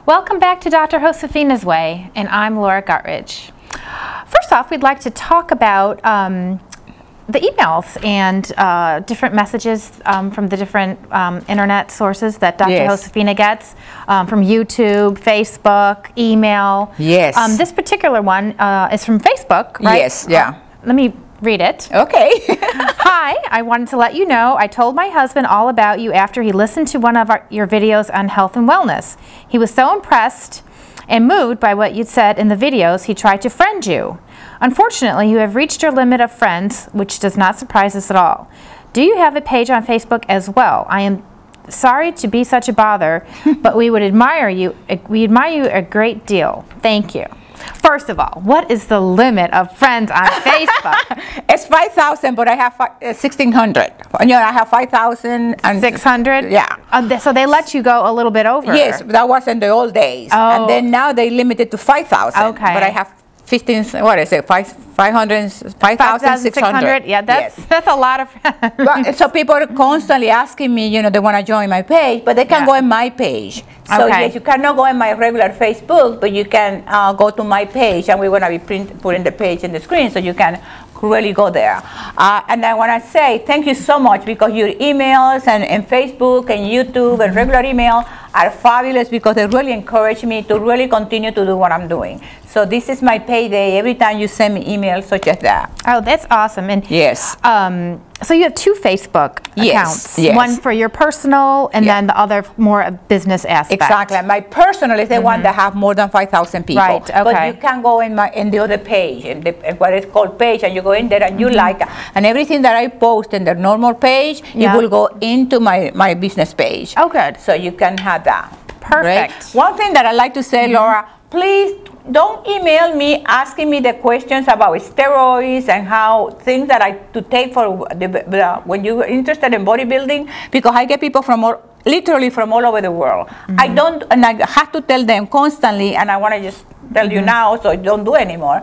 Welcome back to Dr. Josefina's Way, and I'm Laura Guttridge. First off, we'd like to talk about the emails and different messages from the different internet sources that Dr. Josefina gets, from YouTube, Facebook, email. Yes. This particular one is from Facebook, right? Yes, yeah. Let me read it. Okay. Hi, I wanted to let you know I told my husband all about you after he listened to one of your videos on health and wellness. He was so impressed and moved by what you'd said in the videos, he tried to friend you. Unfortunately, you have reached your limit of friends, which does not surprise us at all. Do you have a page on Facebook as well? I am sorry to be such a bother, but we would admire you. We admire you a great deal. Thank you. First of all, what is the limit of friends on Facebook? It's 5,000, but I have 1,600. You know, I have 5,000 and 600. Yeah. So they let you go a little bit over. Yes, that was in the old days, and then now they limited to 5,000. Okay. But I have 5,600. Yeah, that's a lot of friends. Well, so people are constantly asking me, you know, they want to join my page, but they can go in my page. So yes, you cannot go in my regular Facebook, but you can go to my page, and we're going to be putting the page in the screen, so you can really go there. And I want to say thank you so much, because your emails and Facebook and YouTube and regular email are fabulous, because they really encourage me to really continue to do what I'm doing. So this is my payday every time you send me emails such as that. Oh, that's awesome. And yes. So you have two Facebook accounts. Yes. One for your personal, and then the other more a business aspect. Exactly. My personal is the one that have more than 5,000 people. Right. Okay. But you can go in the other page, in what is called page, and you go in there and you like it. And everything that I post in the normal page, it will go into my business page. Oh, good. So you can have that. Perfect. Right? One thing that I like to say, Laura, please don't email me asking me the questions about steroids and how things that I to take for when you're interested in bodybuilding, because I get people from literally from all over the world. I don't, and I have to tell them constantly, and I want to just tell you now, so I don't do anymore.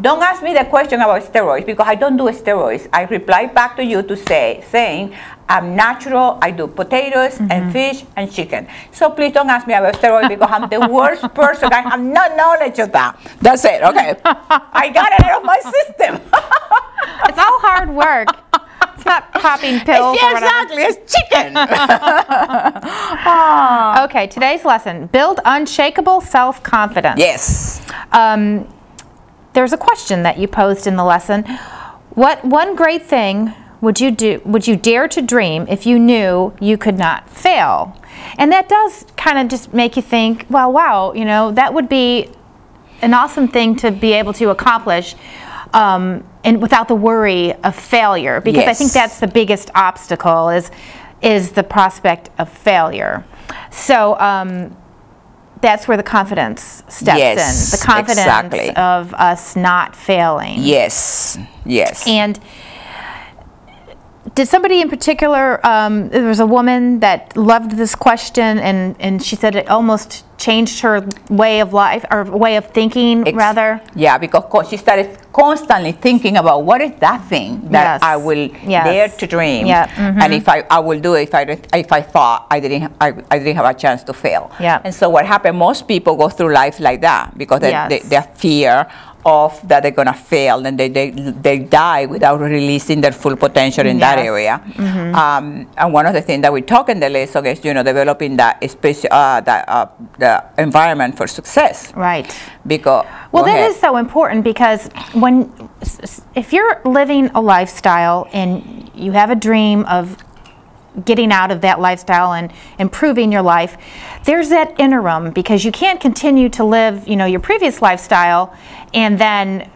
Don't ask me the question about steroids, because I don't do steroids. I reply back to you to saying I'm natural. I do potatoes and fish and chicken. So please don't ask me about steroids, because I'm the worst person. I have no knowledge of that. That's it. Okay. I got it out of my system. It's all hard work. It's not popping pills or whatever. Exactly. It's chicken. Okay, today's lesson: build unshakable self-confidence. Yes. There's a question that you posed in the lesson. What one great thing would you dare to dream if you knew you could not fail? And that does kind of just make you think, well, wow, you know, that would be an awesome thing to be able to accomplish, and without the worry of failure, because I think that's the biggest obstacle is the prospect of failure. So that's where the confidence steps in. The confidence of us not failing. Yes. Yes. And did somebody in particular, there was a woman that loved this question, and she said it almost changed her way of life, or way of thinking, rather? Yeah, because she started constantly thinking about what is that thing that I will dare to dream, and if I will do it if I thought I didn't have a chance to fail. And so what happened? Most people go through life like that, because they fear of that they're gonna fail, and they die without releasing their full potential in that area. And one of the things that we talk in the lesson is, you know, developing that the environment for success. Right. Because that is so important, because if you're living a lifestyle and you have a dream of getting out of that lifestyle and improving your life, there's that interim, because you can't continue to live, you know, your previous lifestyle and then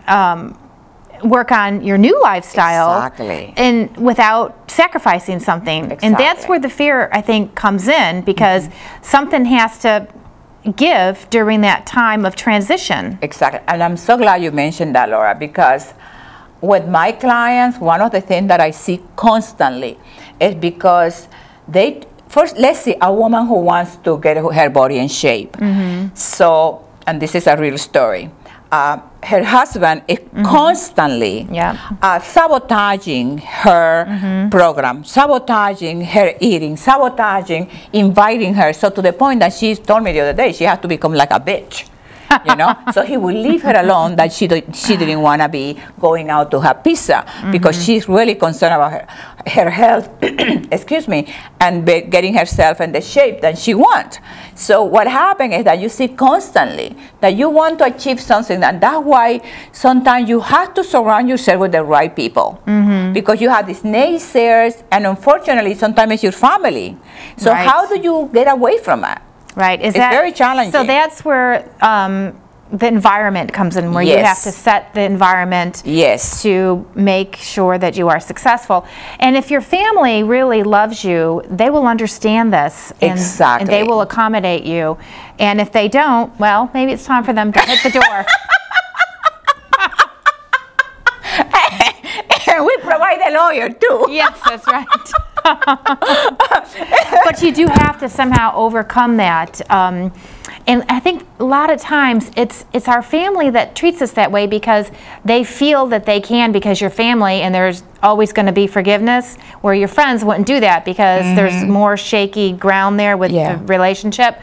work on your new lifestyle and without sacrificing something. And that's where the fear, I think, comes in, because something has to give during that time of transition. Exactly. And I'm so glad you mentioned that, Laura, because with my clients, one of the things that I see constantly is because first, let's see, a woman who wants to get her body in shape. So, and this is a real story. her husband is constantly sabotaging her program, sabotaging her eating, sabotaging, inviting her. So to the point that she told me the other day, she had to become like a bitch. You know, so he would leave her alone, that she didn't want to be going out to have pizza because she's really concerned about her health, excuse me, and getting herself in the shape that she wants. So what happened is that you see constantly that you want to achieve something, and that's why sometimes you have to surround yourself with the right people, because you have these naysayers, and unfortunately sometimes it's your family. So how do you get away from that? Right. It's very challenging. So that's where the environment comes in, where you have to set the environment to make sure that you are successful. And if your family really loves you, they will understand this. And, and they will accommodate you. And if they don't, well, maybe it's time for them to hit the door. And we provide a lawyer too. Yes, that's right. But you do have to somehow overcome that. And I think a lot of times it's our family that treats us that way because they feel that they can, because you're family and there's always going to be forgiveness, where your friends wouldn't do that because there's more shaky ground there with the relationship.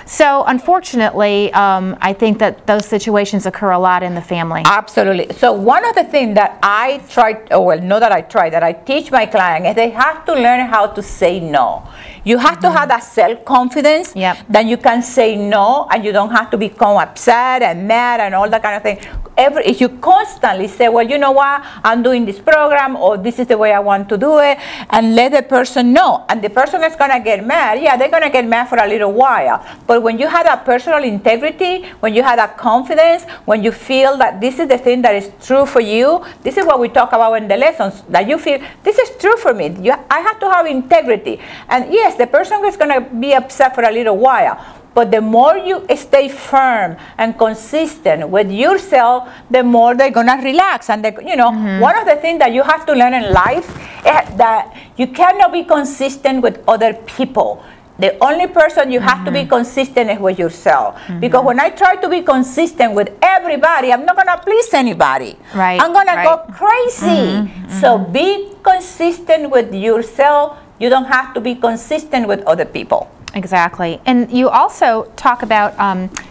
So unfortunately, I think that those situations occur a lot in the family. Absolutely. So one of the things that I tried, that I teach my clients is they have to learn how to say no. You have to have that self-confidence that you can say no, and you don't have to become upset and mad and all that kind of thing. If you constantly say, well, you know what, I'm doing this program, or this is the way I want to do it, and let the person know, and the person is going to get mad. Yeah, they're going to get mad for a little while. But when you have that personal integrity, when you have that confidence, when you feel that this is the thing that is true for you, this is what we talk about in the lessons, that you feel, this is true for me. I have to have integrity. And yes, the person is going to be upset for a little while. But the more you stay firm and consistent with yourself, the more they're going to relax. And, one of the things that you have to learn in life is that you cannot be consistent with other people. The only person you have to be consistent is with yourself. Because when I try to be consistent with everybody, I'm not going to please anybody. I'm going to go crazy. So be consistent with yourself. You don't have to be consistent with other people. Exactly. And you also talk about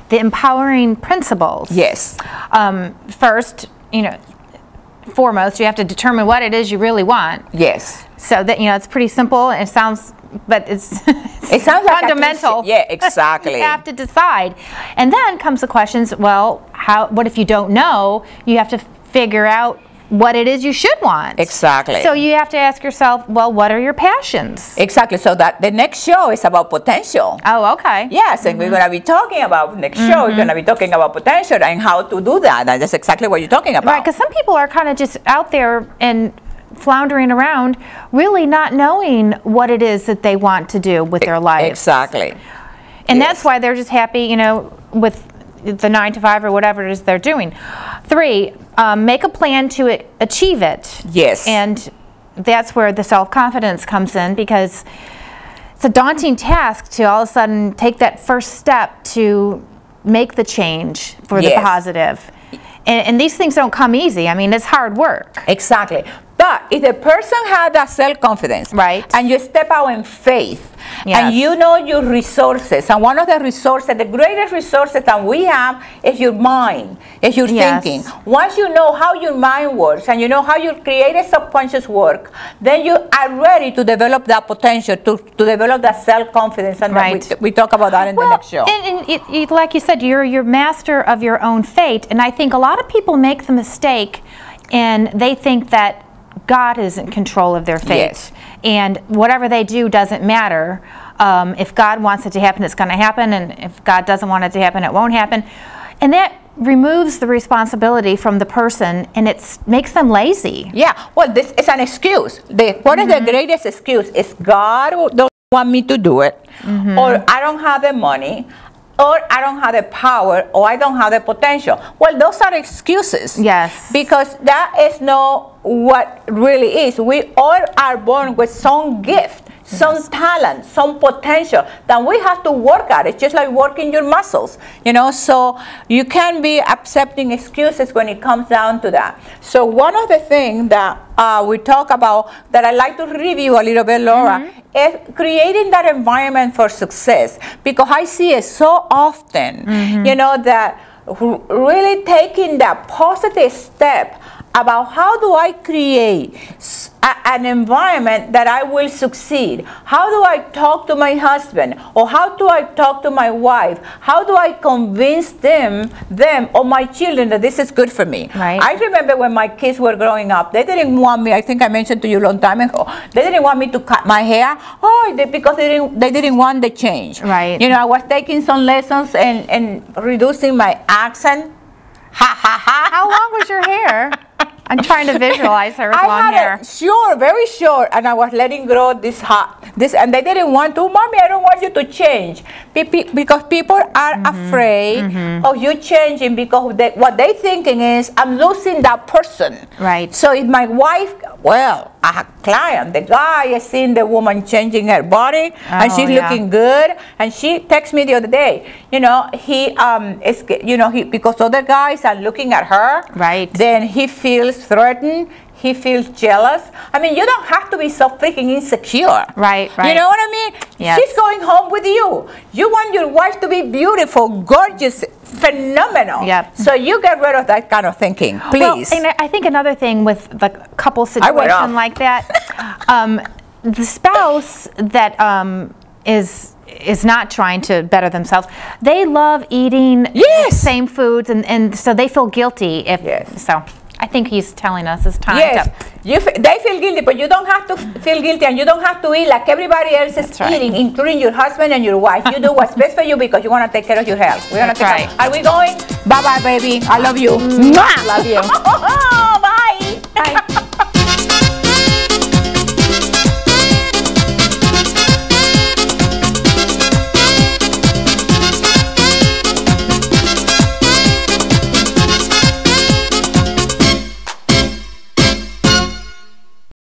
the empowering principles. Yes. First, foremost, you have to determine what it is you really want. Yes. So that, it's pretty simple. It sounds, but it sounds fundamental. Like yeah, exactly. You have to decide. And then comes the questions, well, what if you don't know? You have to figure out what it is you should want. Exactly. So you have to ask yourself, well, what are your passions? Exactly. So that the next show is about potential. Oh, okay. Yes, and we're going to be talking about next show. We're going to be talking about potential and how to do that. And that's exactly what you're talking about. Right, because some people are kind of just out there and floundering around, really not knowing what it is that they want to do with their life. Exactly. And that's why they're just happy, with the 9 to 5 or whatever it is they're doing. 3, make a plan to achieve it. Yes. And that's where the self-confidence comes in, because it's a daunting task to all of a sudden take that first step to make the change for the positive. And these things don't come easy. I mean, it's hard work. Exactly. But if the person has that self-confidence, and you step out in faith, and you know your resources, and one of the resources, the greatest resources that we have is your mind, is your thinking. Once you know how your mind works, and you know how your creative subconscious work, then you are ready to develop that potential, to develop that self-confidence, and we talk about that in the next show. And like you said, you're your master of your own fate, and I think a lot of people make the mistake, and they think that God is in control of their fate, and whatever they do doesn't matter. If God wants it to happen, it's going to happen, and if God doesn't want it to happen, it won't happen. And that removes the responsibility from the person, and it makes them lazy. Yeah, well, this is an excuse. What is the greatest excuse? Is God don't want me to do it, or I don't have the money, or I don't have the power, or I don't have the potential. Well, those are excuses. Yes. Because that is not what really is. We all are born with some gift, some talent, some potential that we have to work at. It's just like working your muscles, you know, so you can be accepting excuses when it comes down to that. So one of the things that we talk about that I like to review a little bit, Laura, is creating that environment for success, because I see it so often, you know, that really taking that positive step about how do I create an environment that I will succeed. How do I talk to my husband, or how do I talk to my wife? How do I convince them or my children that this is good for me? Right. I remember when my kids were growing up, they didn't want me, I think I mentioned to you a long time ago, they didn't want me to cut my hair, because they didn't want the change. Right. You know, I was taking some lessons and reducing my accent. Ha ha ha. How long was your hair? I'm trying to visualize her with long hair. Short, very short, and I was letting grow this, and they didn't want to. Mommy, I don't want you to change, because people are afraid of you changing, because what they thinking is, I'm losing that person. Right. So if my wife, well, a client, the guy is seeing the woman changing her body, and she's looking good, and she texted me the other day, you know, because other guys are looking at her, right, then he feels threatened, he feels jealous. I mean, you don't have to be so freaking insecure. Right, right. You know what I mean? Yes. She's going home with you. You want your wife to be beautiful, gorgeous, phenomenal. Yep. So you get rid of that kind of thinking, please. Well, and I think another thing with the couple situation like that, the spouse that is not trying to better themselves, they love eating the same foods, and so they feel guilty if so. I think he's telling us it's time to. They feel guilty, but you don't have to feel guilty, and you don't have to eat like everybody else is eating, including your husband and your wife. You do what's best for you, because you want to take care of your health. We're gonna take care. Are we going? Bye bye, baby. I love you. Love you. Bye. Bye.